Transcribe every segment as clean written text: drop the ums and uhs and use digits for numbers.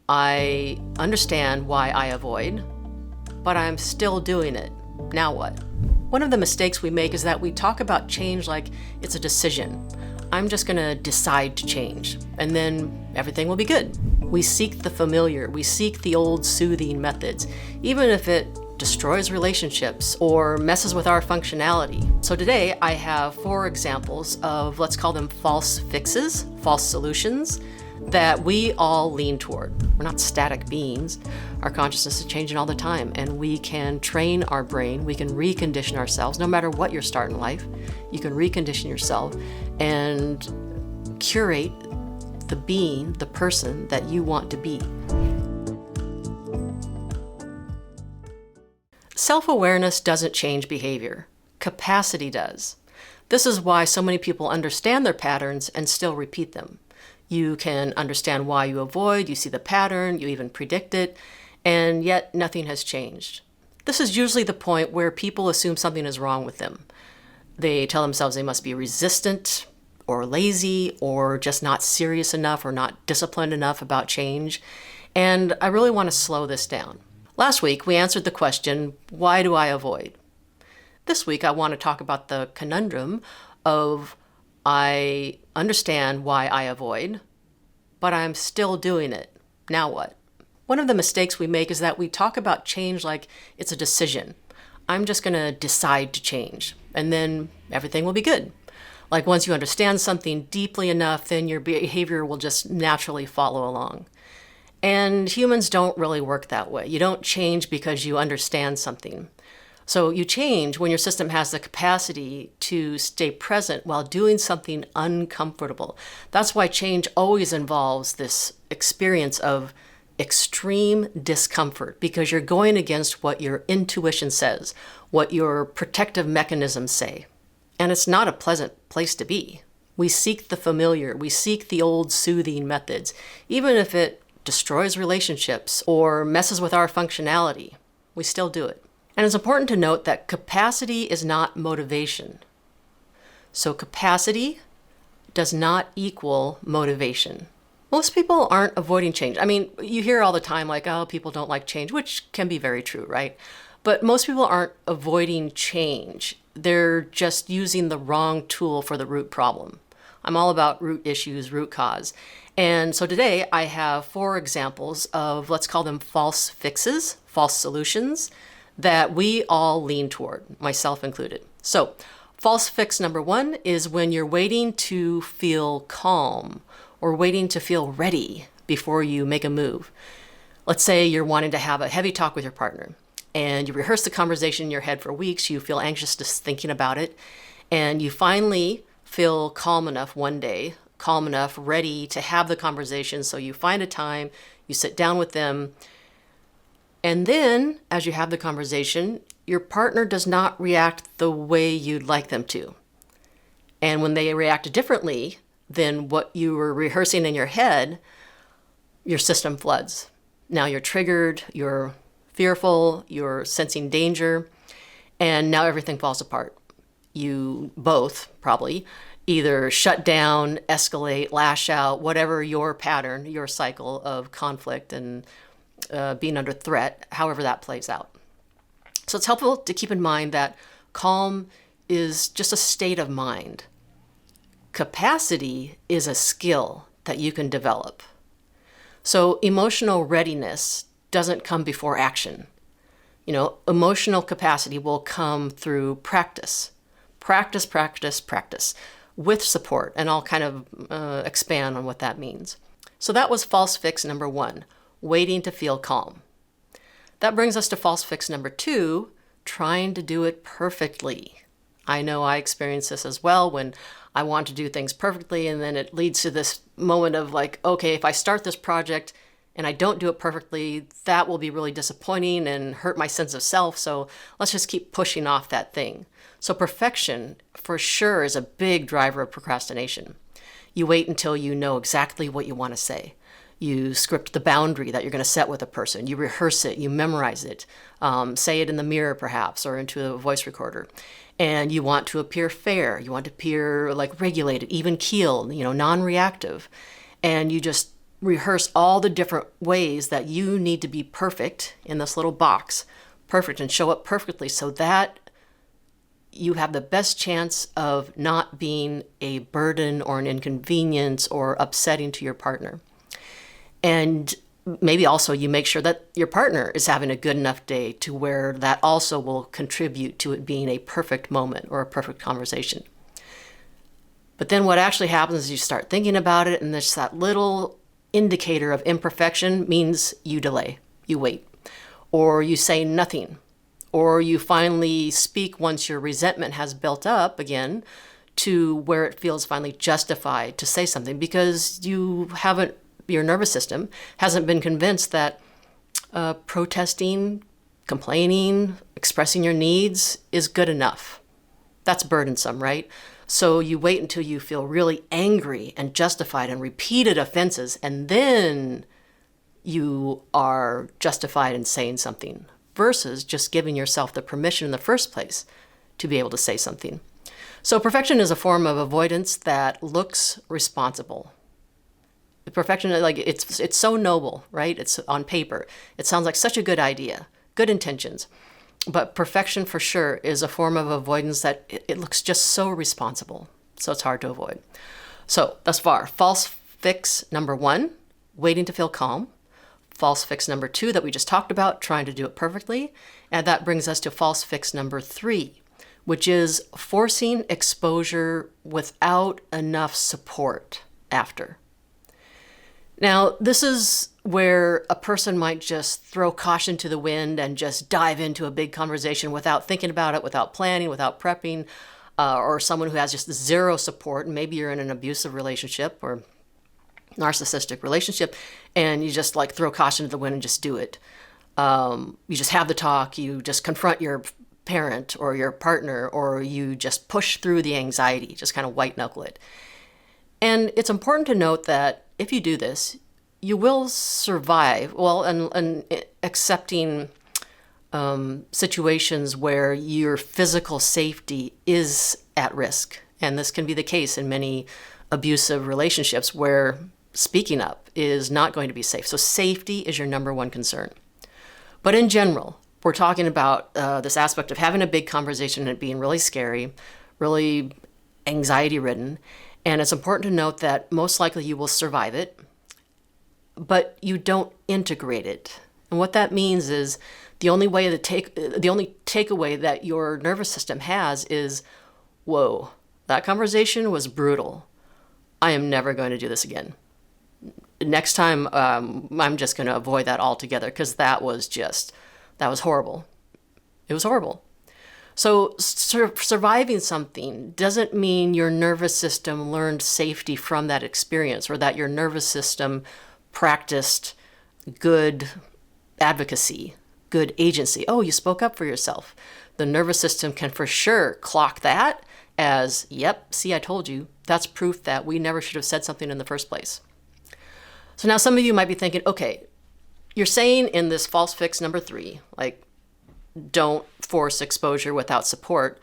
I understand why I avoid, but I'm still doing it. Now what? One of the mistakes we make is that we talk about change like it's a decision. I'm just gonna decide to change, and then everything will be good. We seek the familiar, we seek the old soothing methods, even if it destroys relationships or messes with our functionality. So today I have 4 examples of, let's call them false fixes, false solutions, that we all lean toward. We're not static beings. Our consciousness is changing all the time, and we can train our brain, we can recondition ourselves. No matter what your start in life, you can recondition yourself and curate the being, the person that you want to be. Self-awareness doesn't change behavior. Capacity does. This is why so many people understand their patterns and still repeat them. You can understand why you avoid, you see the pattern, you even predict it, and yet nothing has changed. This is usually the point where people assume something is wrong with them. They tell themselves they must be resistant or lazy or just not serious enough or not disciplined enough about change. And I really want to slow this down. Last week, we answered the question, why do I avoid? This week, I want to talk about the conundrum of I understand why I avoid, but I'm still doing it. Now what? One of the mistakes we make is that we talk about change like it's a decision. I'm just going to decide to change, and then everything will be good. Like once you understand something deeply enough, then your behavior will just naturally follow along. And humans don't really work that way. You don't change because you understand something. So you change when your system has the capacity to stay present while doing something uncomfortable. That's why change always involves this experience of extreme discomfort, because you're going against what your intuition says, what your protective mechanisms say. And it's not a pleasant place to be. We seek the familiar, we seek the old soothing methods, even if it destroys relationships or messes with our functionality. We still do it. And it's important to note that capacity is not motivation. So capacity does not equal motivation. Most people aren't avoiding change. I mean, you hear all the time like, oh, people don't like change, which can be very true, right? But most people aren't avoiding change. They're just using the wrong tool for the root problem. I'm all about root issues, root cause. And so today I have 4 examples of, let's call them false fixes, false solutions, that we all lean toward, myself included. So false fix number 1 is when you're waiting to feel calm or waiting to feel ready before you make a move. Let's say you're wanting to have a heavy talk with your partner and you rehearse the conversation in your head for weeks, you feel anxious just thinking about it, and you finally feel calm enough one day, calm enough, ready to have the conversation. So you find a time, you sit down with them, and then, as you have the conversation, your partner does not react the way you'd like them to. And when they react differently than what you were rehearsing in your head, your system floods. Now you're triggered, you're fearful, you're sensing danger, and now everything falls apart. You both probably either shut down, escalate, lash out, whatever your pattern, your cycle of conflict and being under threat, however that plays out. So it's helpful to keep in mind that calm is just a state of mind. Capacity is a skill that you can develop. So emotional readiness doesn't come before action. Emotional capacity will come through practice. Practice, practice, practice with support. And I'll kind of expand on what that means. So that was false fix number 1. Waiting to feel calm. That brings us to false fix number 2, trying to do it perfectly. I know I experience this as well when I want to do things perfectly, and then it leads to this moment of like, okay, if I start this project and I don't do it perfectly, that will be really disappointing and hurt my sense of self, so let's just keep pushing off that thing. So perfection, for sure, is a big driver of procrastination. You wait until you know exactly what you want to say. You script the boundary that you're going to set with a person. You rehearse it. You memorize it. Say it in the mirror, perhaps, or into a voice recorder. And you want to appear fair. You want to appear like regulated, even keeled, non-reactive. And you just rehearse all the different ways that you need to be perfect in this little box, perfect, and show up perfectly so that you have the best chance of not being a burden or an inconvenience or upsetting to your partner. And maybe also you make sure that your partner is having a good enough day to where that also will contribute to it being a perfect moment or a perfect conversation. But then what actually happens is you start thinking about it, and there's that little indicator of imperfection means you delay, you wait, or you say nothing, or you finally speak once your resentment has built up again to where it feels finally justified to say something because your nervous system hasn't been convinced that protesting, complaining, expressing your needs is good enough. That's burdensome, right? So you wait until you feel really angry and justified and repeated offenses, and then you are justified in saying something versus just giving yourself the permission in the first place to be able to say something. So perfection is a form of avoidance that looks responsible. Perfection, like it's so noble, right? It's on paper. It sounds like such a good idea, good intentions. But perfection for sure is a form of avoidance that it looks just so responsible. So it's hard to avoid. So thus far, false fix number 1, waiting to feel calm. False fix number 2 that we just talked about, trying to do it perfectly. And that brings us to false fix number 3, which is forcing exposure without enough support after. Now, this is where a person might just throw caution to the wind and just dive into a big conversation without thinking about it, without planning, without prepping, or someone who has just zero support. And maybe you're in an abusive relationship or narcissistic relationship, and you just like throw caution to the wind and just do it. You just have the talk, you just confront your parent or your partner, or you just push through the anxiety, just kind of white knuckle it. And it's important to note that if you do this, you will survive, and accepting situations where your physical safety is at risk. And this can be the case in many abusive relationships where speaking up is not going to be safe. So safety is your number one concern. But in general, we're talking about this aspect of having a big conversation and it being really scary, really anxiety-ridden. And it's important to note that most likely you will survive it, but you don't integrate it. And what that means is the only takeaway that your nervous system has is, whoa, that conversation was brutal. I am never going to do this again. Next time, I'm just going to avoid that altogether because that was horrible. It was horrible. So surviving something doesn't mean your nervous system learned safety from that experience or that your nervous system practiced good advocacy, good agency. Oh, you spoke up for yourself. The nervous system can for sure clock that as, yep, see, I told you. That's proof that we never should have said something in the first place. So now some of you might be thinking, okay, you're saying in this false fix number 3, like, don't force exposure without support.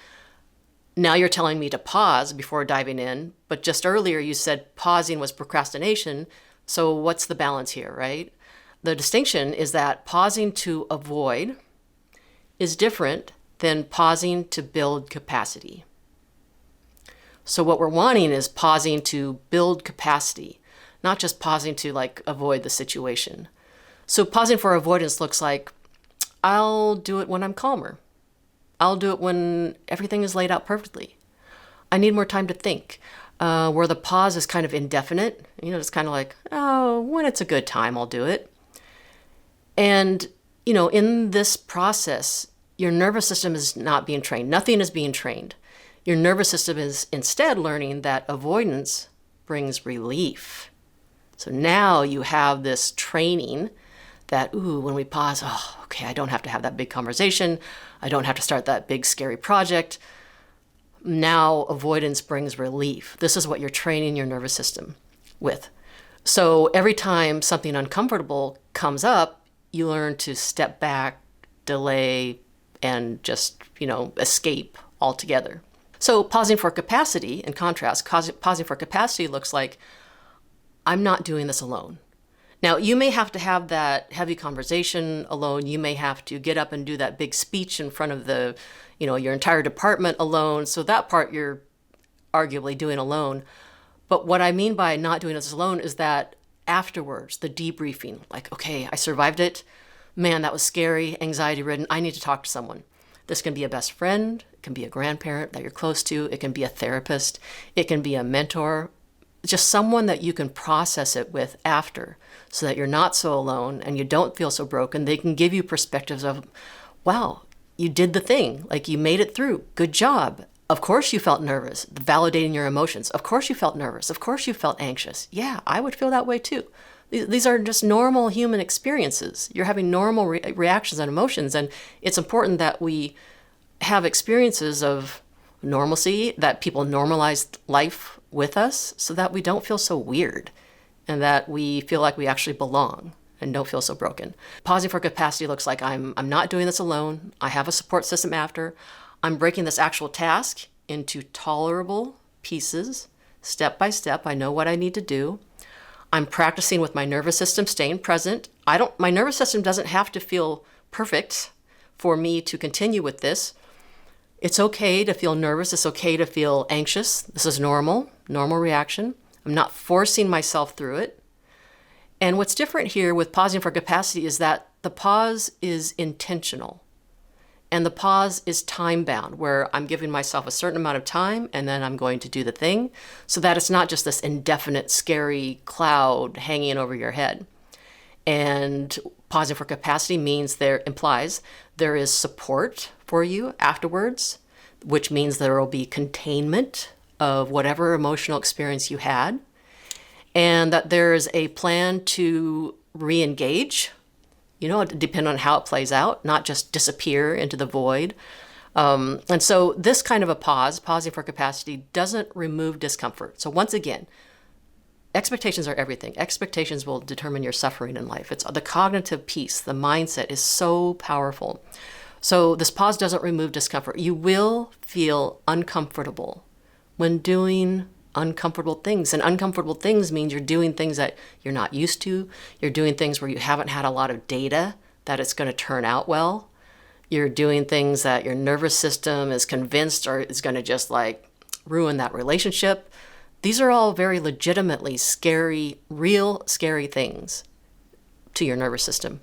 Now you're telling me to pause before diving in, but just earlier you said pausing was procrastination. So what's the balance here, right? The distinction is that pausing to avoid is different than pausing to build capacity. So what we're wanting is pausing to build capacity, not just pausing to avoid the situation. So pausing for avoidance looks like, I'll do it when I'm calmer. I'll do it when everything is laid out perfectly. I need more time to think. Where the pause is kind of indefinite, it's kind of like, oh, when it's a good time, I'll do it. And, in this process, your nervous system is not being trained. Nothing is being trained. Your nervous system is instead learning that avoidance brings relief. So now you have this training that, when we pause, oh, okay, I don't have to have that big conversation. I don't have to start that big, scary project. Now avoidance brings relief. This is what you're training your nervous system with. So every time something uncomfortable comes up, you learn to step back, delay, and just, escape altogether. So pausing for capacity, in contrast, pausing for capacity looks like, I'm not doing this alone. Now, you may have to have that heavy conversation alone. You may have to get up and do that big speech in front of your entire department alone. So that part you're arguably doing alone. But what I mean by not doing this alone is that afterwards, the debriefing, like, okay, I survived it. Man, that was scary, anxiety ridden. I need to talk to someone. This can be a best friend. It can be a grandparent that you're close to. It can be a therapist. It can be a mentor. Just someone that you can process it with after, so that you're not so alone and you don't feel so broken. They can give you perspectives of, wow, you did the thing. Like, you made it through. Good job. Of course you felt nervous, validating your emotions. Of course you felt nervous. Of course you felt anxious. Yeah, I would feel that way too. These are just normal human experiences. You're having normal reactions and emotions, and it's important that we have experiences of normalcy, that people normalize life with us so that we don't feel so weird and that we feel like we actually belong and don't feel so broken. Pausing for capacity looks like I'm not doing this alone. I have a support system after. I'm breaking this actual task into tolerable pieces, step by step. I know what I need to do. I'm practicing with my nervous system, staying present. My nervous system doesn't have to feel perfect for me to continue with this. It's okay to feel nervous. It's okay to feel anxious. This is normal reaction. I'm not forcing myself through it. And what's different here with pausing for capacity is that the pause is intentional. And the pause is time-bound, where I'm giving myself a certain amount of time and then I'm going to do the thing, so that it's not just this indefinite, scary cloud hanging over your head. And pausing for capacity implies there is support for you afterwards, which means there will be containment of whatever emotional experience you had, and that there is a plan to re-engage, depending on how it plays out, not just disappear into the void. And so this kind of a pausing for capacity, doesn't remove discomfort. So once again, expectations are everything. Expectations will determine your suffering in life. It's the cognitive piece, the mindset is so powerful. So this pause doesn't remove discomfort. You will feel uncomfortable when doing uncomfortable things. And uncomfortable things means you're doing things that you're not used to. You're doing things where you haven't had a lot of data that it's going to turn out well. You're doing things that your nervous system is convinced or is going to just ruin that relationship. These are all very legitimately scary, real scary things to your nervous system.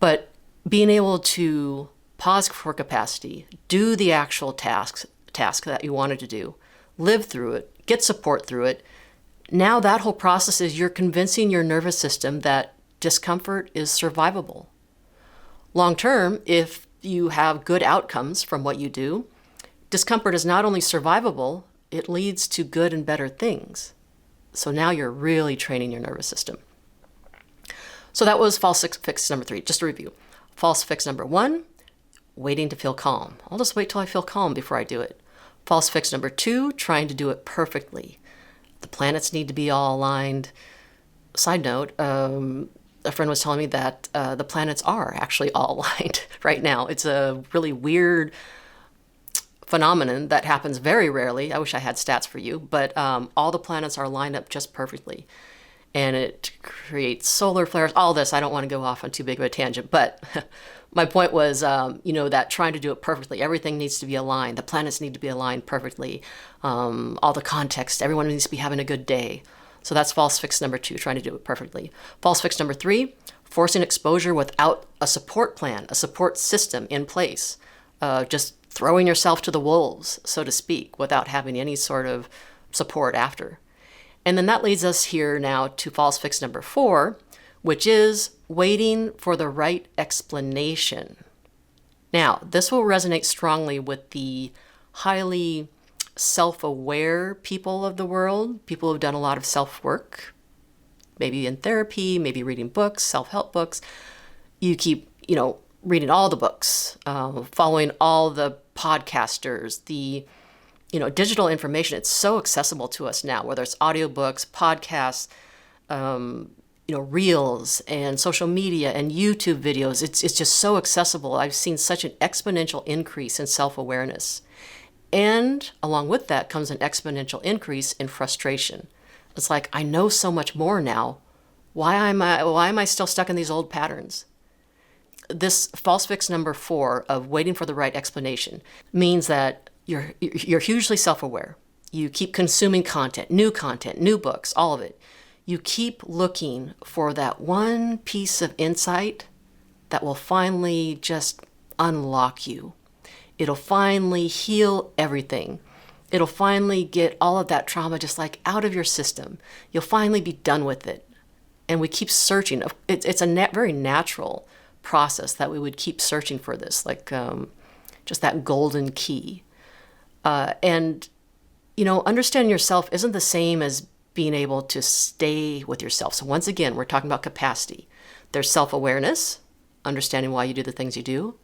But being able to pause for capacity, do the actual task that you wanted to do, live through it, get support through it. Now that whole process is you're convincing your nervous system that discomfort is survivable. Long term, if you have good outcomes from what you do, discomfort is not only survivable, it leads to good and better things. So now you're really training your nervous system. So that was false fix number 3. Just to review. False fix number 1, waiting to feel calm. I'll just wait till I feel calm before I do it. False fix number 2, trying to do it perfectly. The planets need to be all aligned. Side note, a friend was telling me that the planets are actually all aligned right now. It's a really weird phenomenon that happens very rarely. I wish I had stats for you, but all the planets are lined up just perfectly. And it creates solar flares, all this. I don't want to go off on too big of a tangent, but my point was, that trying to do it perfectly, everything needs to be aligned. The planets need to be aligned perfectly. All the context, everyone needs to be having a good day. So that's false fix number 2, trying to do it perfectly. False fix number 3, forcing exposure without a support plan, a support system in place. Just throwing yourself to the wolves, so to speak, without having any sort of support after. And then that leads us here now to false fix number 4, which is waiting for the right explanation. Now, this will resonate strongly with the highly self-aware people of the world, people who've done a lot of self-work, maybe in therapy, maybe reading books, self-help books. You keep, reading all the books, following all the podcasters, the digital information. It's so accessible to us now, whether it's audiobooks, podcasts, reels and social media and YouTube videos. It's just so accessible. I've seen such an exponential increase in self-awareness. And along with that comes an exponential increase in frustration. It's like, I know so much more now. Why am I still stuck in these old patterns? This false fix number 4 of waiting for the right explanation means that you're hugely self-aware. You keep consuming content, new books, all of it. You keep looking for that one piece of insight that will finally just unlock you. It'll finally heal everything. It'll finally get all of that trauma just like out of your system. You'll finally be done with it. And we keep searching. It's a very natural process that we would keep searching for this, like just that golden key. And, understanding yourself isn't the same as being able to stay with yourself. So once again, we're talking about capacity. There's self-awareness, understanding why you do the things you do.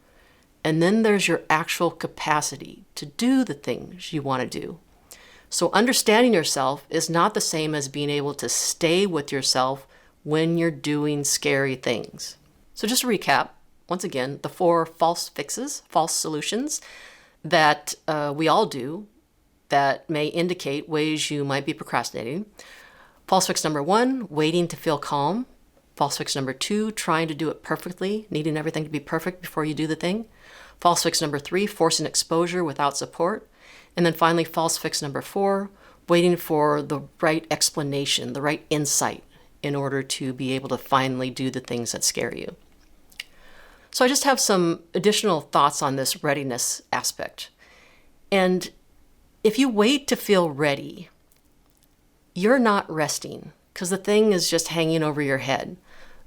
And then there's your actual capacity to do the things you want to do. So understanding yourself is not the same as being able to stay with yourself when you're doing scary things. So just to recap, once again, the 4 false fixes, false solutions that we all do that may indicate ways you might be procrastinating. False fix number 1, waiting to feel calm. False fix number 2, trying to do it perfectly, needing everything to be perfect before you do the thing. False fix number 3, forcing exposure without support. And then finally, false fix number 4, waiting for the right explanation, the right insight in order to be able to finally do the things that scare you. So I just have some additional thoughts on this readiness aspect. And if you wait to feel ready, you're not resting because the thing is just hanging over your head.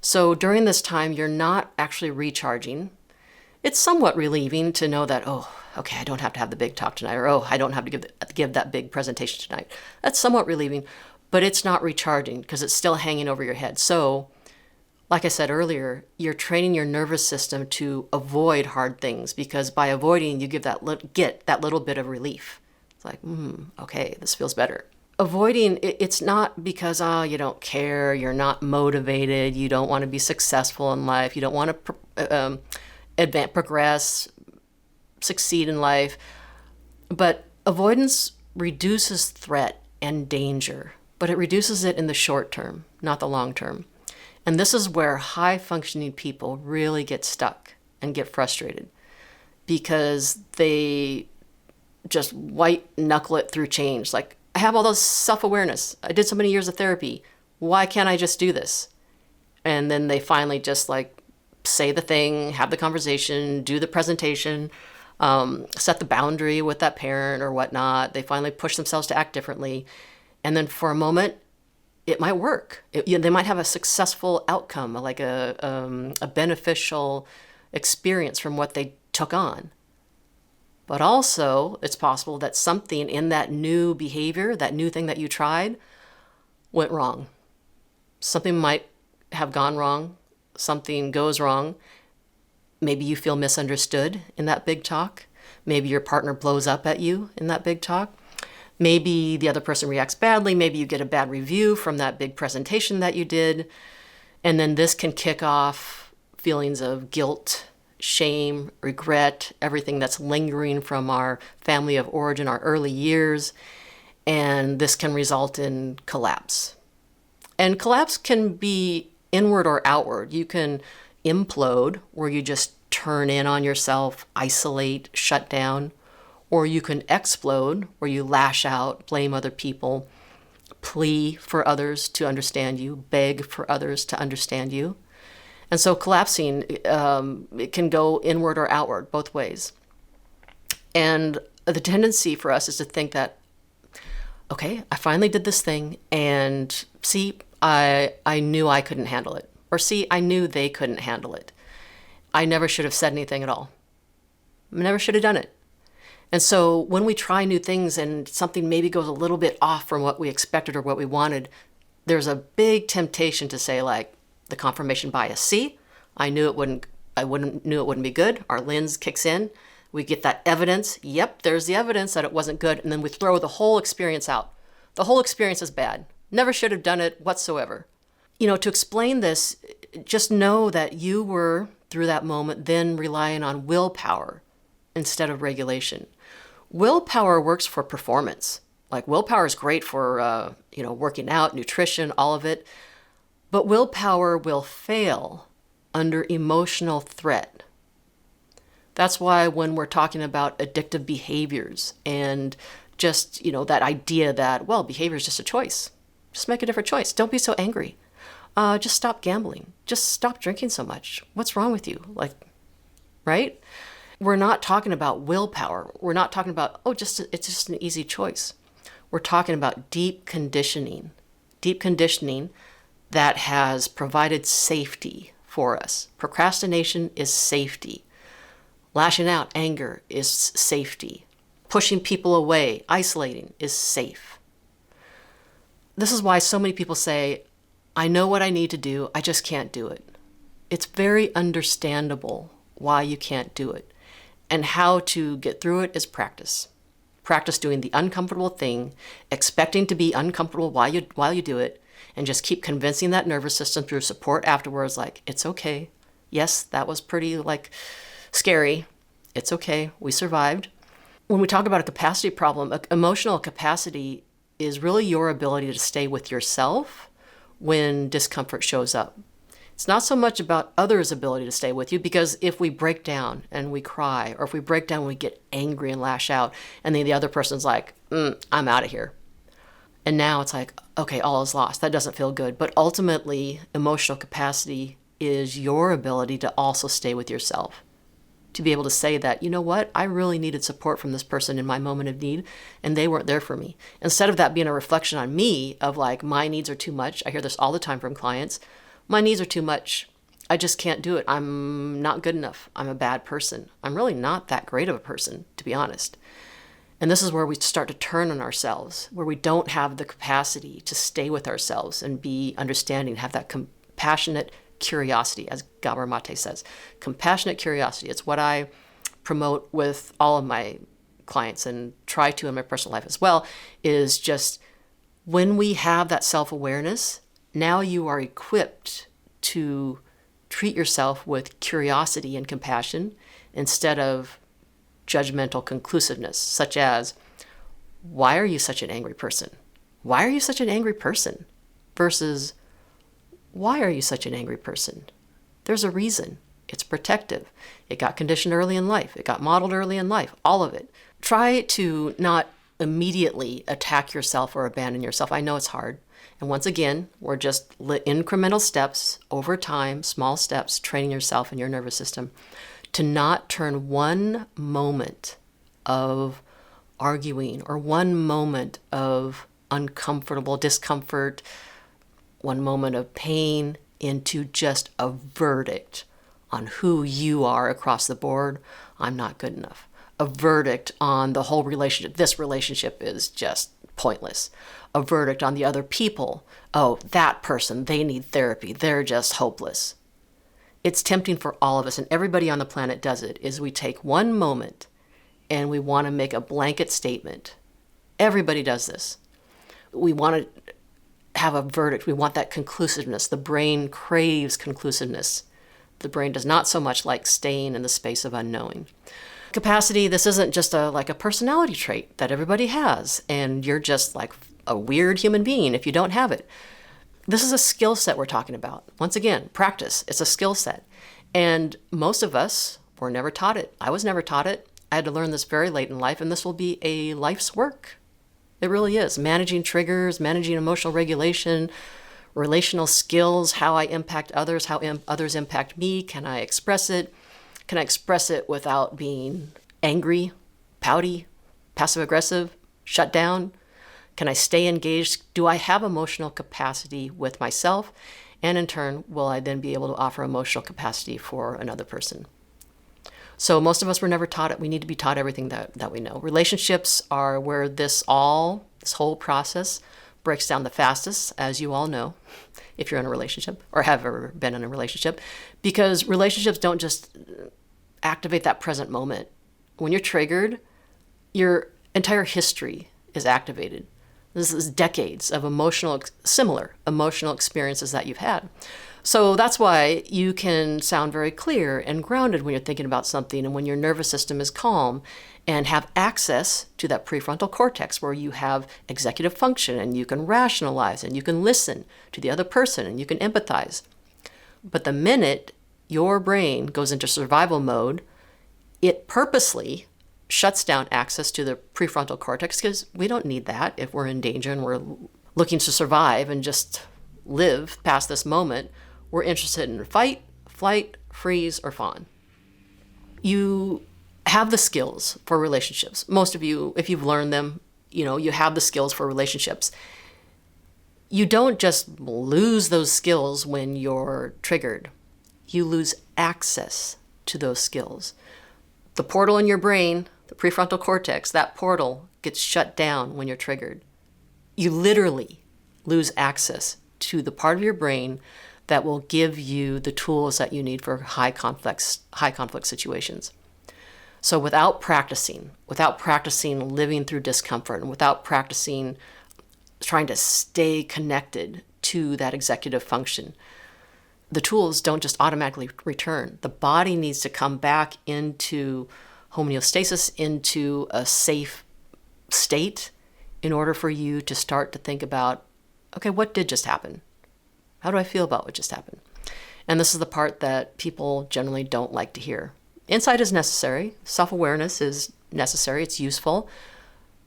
So during this time, you're not actually recharging. It's somewhat relieving to know that, oh, okay, I don't have to have the big talk tonight, or oh, I don't have to give that big presentation tonight. That's somewhat relieving, but it's not recharging because it's still hanging over your head. So, like I said earlier, you're training your nervous system to avoid hard things because by avoiding, you get that little bit of relief. It's like, okay, this feels better. Avoiding, it's not because, you don't care, you're not motivated, you don't want to be successful in life, you don't want to progress, succeed in life. But avoidance reduces threat and danger, but it reduces it in the short term, not the long term. And this is where high-functioning people really get stuck and get frustrated because they just white-knuckle it through change. Like, I have all this self-awareness. I did so many years of therapy. Why can't I just do this? And then they finally just say the thing, have the conversation, do the presentation, set the boundary with that parent or whatnot. They finally push themselves to act differently. And then for a moment, it might work. They might have a successful outcome, like a beneficial experience from what they took on. But also, it's possible that something in that new behavior, that new thing that you tried, went wrong. Something might have gone wrong. Something goes wrong. Maybe you feel misunderstood in that big talk. Maybe your partner blows up at you in that big talk. Maybe the other person reacts badly. Maybe you get a bad review from that big presentation that you did. And then this can kick off feelings of guilt, shame, regret, everything that's lingering from our family of origin, our early years. And this can result in collapse. And collapse can be inward or outward. You can implode, where you just turn in on yourself, isolate, shut down. Or you can explode, where you lash out, blame other people, plea for others to understand you, beg for others to understand you. And so collapsing, it can go inward or outward, both ways. And the tendency for us is to think that, okay, I finally did this thing, and see, I knew I couldn't handle it. Or see, I knew they couldn't handle it. I never should have said anything at all. I never should have done it. And so when we try new things and something maybe goes a little bit off from what we expected or what we wanted, there's a big temptation to say, like, the confirmation bias. See, I knew it wouldn't be good. Our lens kicks in. We get that evidence. Yep, there's the evidence that it wasn't good. And then we throw the whole experience out. The whole experience is bad. Never should have done it whatsoever. To explain this, just know that you were, through that moment, then relying on willpower instead of regulation. Willpower works for performance. Like, willpower is great for, working out, nutrition, all of it. But willpower will fail under emotional threat. That's why when we're talking about addictive behaviors and just, that idea that, well, behavior is just a choice. Just make a different choice. Don't be so angry. Just stop gambling. Just stop drinking so much. What's wrong with you? Right? We're not talking about willpower. We're not talking about, it's just an easy choice. We're talking about deep conditioning that has provided safety for us. Procrastination is safety. Lashing out, anger is safety. Pushing people away, isolating is safe. This is why so many people say, I know what I need to do, I just can't do it. It's very understandable why you can't do it. And how to get through it is practice. Practice doing the uncomfortable thing, expecting to be uncomfortable while you do it, and just keep convincing that nervous system through support afterwards, it's okay. Yes, that was pretty scary. It's okay. We survived. When we talk about a capacity problem, emotional capacity is really your ability to stay with yourself when discomfort shows up. It's not so much about others' ability to stay with you, because if we break down and we cry, or if we break down and we get angry and lash out, and then the other person's like, I'm out of here. And now it's okay, all is lost. That doesn't feel good. But ultimately, emotional capacity is your ability to also stay with yourself. To be able to say that, you know what, I really needed support from this person in my moment of need, and they weren't there for me. Instead of that being a reflection on me of my needs are too much. I hear this all the time from clients. My needs are too much. I just can't do it. I'm not good enough. I'm a bad person. I'm really not that great of a person, to be honest. And this is where we start to turn on ourselves, where we don't have the capacity to stay with ourselves and be understanding, have that compassionate curiosity, as Gabor Mate says. Compassionate curiosity. It's what I promote with all of my clients and try to in my personal life as well, is just when we have that self-awareness, now you are equipped to treat yourself with curiosity and compassion instead of judgmental conclusiveness, such as, why are you such an angry person? Why are you such an angry person? Versus, why are you such an angry person? There's a reason. It's protective. It got conditioned early in life. It got modeled early in life. All of it. Try to not immediately attack yourself or abandon yourself. I know it's hard. And once again, we're just incremental steps over time, small steps, training yourself and your nervous system to not turn one moment of arguing or one moment of uncomfortable discomfort, one moment of pain into just a verdict on who you are across the board. I'm not good enough. A verdict on the whole relationship. This relationship is just pointless. A verdict on the other people. Oh, that person, they need therapy. They're just hopeless. It's tempting for all of us, and everybody on the planet does it, is we take one moment and we want to make a blanket statement. Everybody does this. We want to have a verdict. We want that conclusiveness. The brain craves conclusiveness. The brain does not so much like staying in the space of unknowing. Capacity, this isn't just a personality trait that everybody has, and you're just a weird human being if you don't have it. This is a skill set we're talking about. Once again, practice. It's a skill set. And most of us were never taught it. I was never taught it. I had to learn this very late in life, and this will be a life's work. It really is. Managing triggers, managing emotional regulation, relational skills, how I impact others, how others impact me. Can I express it? Can I express it without being angry, pouty, passive-aggressive, shut down? Can I stay engaged? Do I have emotional capacity with myself? And in turn, will I then be able to offer emotional capacity for another person? So most of us were never taught it. We need to be taught everything that we know. Relationships are where this whole process breaks down the fastest, as you all know, if you're in a relationship or have ever been in a relationship, because relationships don't just activate that present moment. When you're triggered, your entire history is activated. This is decades of similar emotional experiences that you've had. So that's why you can sound very clear and grounded when you're thinking about something and when your nervous system is calm and have access to that prefrontal cortex where you have executive function and you can rationalize and you can listen to the other person and you can empathize. But the minute your brain goes into survival mode, it purposely shuts down access to the prefrontal cortex because we don't need that if we're in danger and we're looking to survive and just live past this moment. We're interested in fight, flight, freeze, or fawn. You have the skills for relationships. Most of you, if you've learned them, you have the skills for relationships. You don't just lose those skills when you're triggered. You lose access to those skills. The portal in your brain, the prefrontal cortex, that portal gets shut down when you're triggered. You literally lose access to the part of your brain that will give you the tools that you need for high conflict situations. So without practicing living through discomfort, and without practicing trying to stay connected to that executive function, the tools don't just automatically return. The body needs to come back into homeostasis, into a safe state, in order for you to start to think about, okay, what did just happen? How do I feel about what just happened? And this is the part that people generally don't like to hear. Insight is necessary. Self-awareness is necessary. It's useful,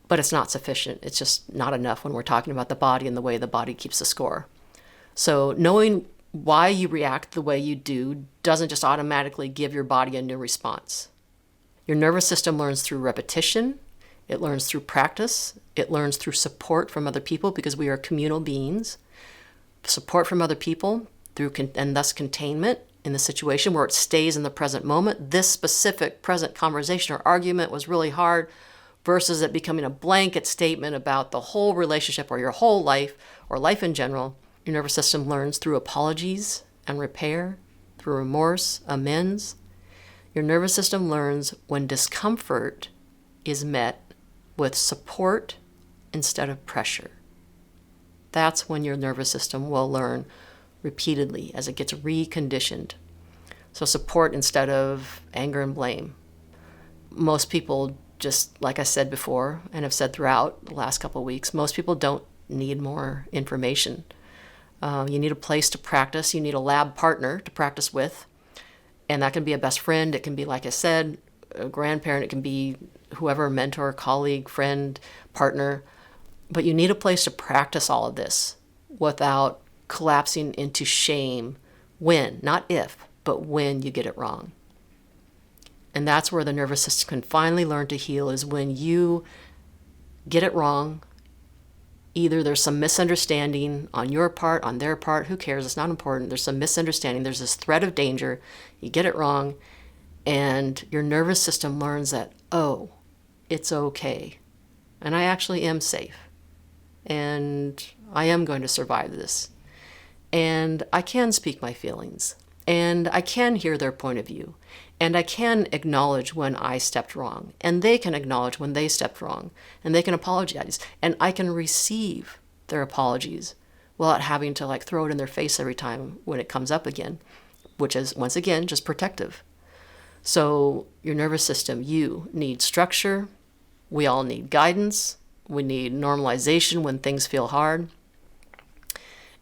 but it's not sufficient. It's just not enough when we're talking about the body and the way the body keeps the score. So knowing why you react the way you do doesn't just automatically give your body a new response. Your nervous system learns through repetition. It learns through practice. It learns through support from other people because we are communal beings. Support from other people and thus containment in the situation where it stays in the present moment. This specific present conversation or argument was really hard, versus it becoming a blanket statement about the whole relationship or your whole life or life in general. Your nervous system learns through apologies and repair, through remorse, amends. Your nervous system learns when discomfort is met with support instead of pressure. That's when your nervous system will learn repeatedly as it gets reconditioned. So support instead of anger and blame. Most people, just like I said before and have said throughout the last couple of weeks, most people don't need more information. You need a place to practice. You need a lab partner to practice with. And that can be a best friend. It can be, like I said, a grandparent. It can be whoever, mentor, colleague, friend, partner. But you need a place to practice all of this without collapsing into shame when, not if, but when you get it wrong. And that's where the nervous system can finally learn to heal, is when you get it wrong. Either there's some misunderstanding on your part, on their part, who cares? It's not important. There's some misunderstanding. There's this threat of danger. You get it wrong, and your nervous system learns that, oh, it's okay. And I actually am safe. And I am going to survive this. And I can speak my feelings. And I can hear their point of view. And I can acknowledge when I stepped wrong. And they can acknowledge when they stepped wrong. And they can apologize. And I can receive their apologies without having to throw it in their face every time when it comes up again, which is, once again, just protective. So your nervous system, you need structure. We all need guidance. We need normalization when things feel hard.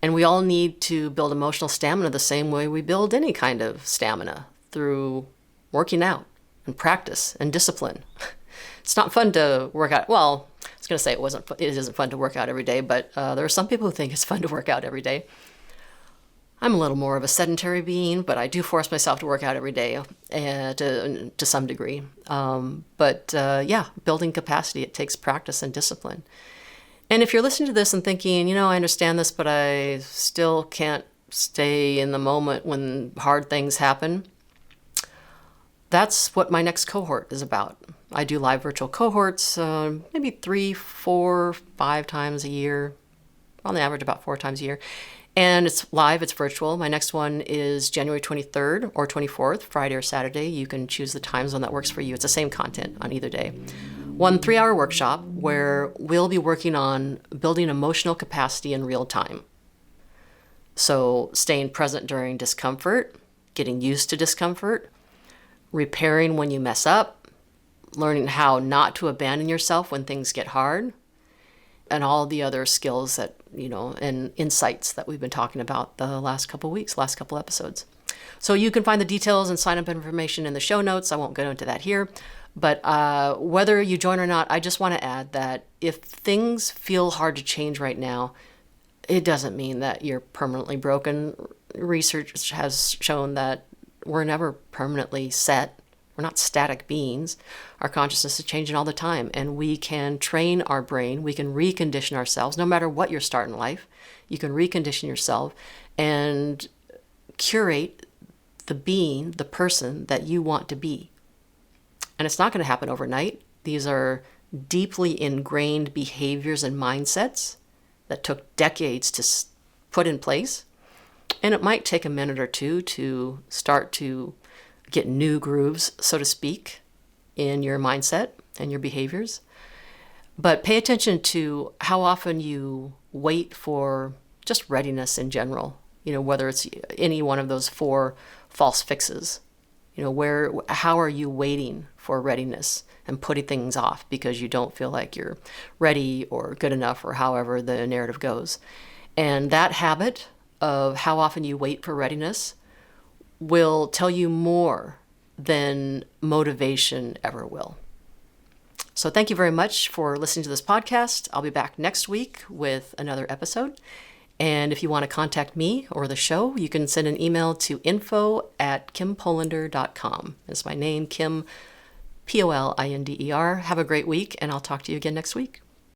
And we all need to build emotional stamina the same way we build any kind of stamina, through working out and practice and discipline. It's not fun to work out. Well, I was going to say it isn't fun to work out every day, but there are some people who think it's fun to work out every day. I'm a little more of a sedentary being, but I do force myself to work out every day to some degree. Building capacity, it takes practice and discipline. And if you're listening to this and thinking, I understand this, but I still can't stay in the moment when hard things happen, that's what my next cohort is about. I do live virtual cohorts, maybe 3, 4, 5 times a year, on the average about 4 times a year. And it's live, it's virtual. My next one is January 23rd or 24th, Friday or Saturday. You can choose the time zone that works for you. It's the same content on either day. 1 3-hour workshop where we'll be working on building emotional capacity in real time. So staying present during discomfort, getting used to discomfort, repairing when you mess up, learning how not to abandon yourself when things get hard, and all the other skills that, and insights that we've been talking about the last couple weeks, last couple episodes. So you can find the details and sign up information in the show notes. I won't go into that here. But whether you join or not, I just want to add that if things feel hard to change right now, it doesn't mean that you're permanently broken. Research has shown that we're never permanently set. We're not static beings. Our consciousness is changing all the time, and we can train our brain. We can recondition ourselves. No matter what your start in life, you can recondition yourself and curate the being, the person that you want to be. And it's not going to happen overnight. These are deeply ingrained behaviors and mindsets that took decades to put in place. And it might take a minute or two to start to get new grooves, so to speak, in your mindset and your behaviors. But pay attention to how often you wait for just readiness in general, whether it's any one of those 4 false fixes. How are you waiting for readiness and putting things off because you don't feel like you're ready or good enough, or however the narrative goes. And that habit of how often you wait for readiness will tell you more than motivation ever will. So thank you very much for listening to this podcast. I'll be back next week with another episode. And if you want to contact me or the show, you can send an email to info@kimpolinder.com. It's my name, Kim, Polinder. Have a great week, and I'll talk to you again next week.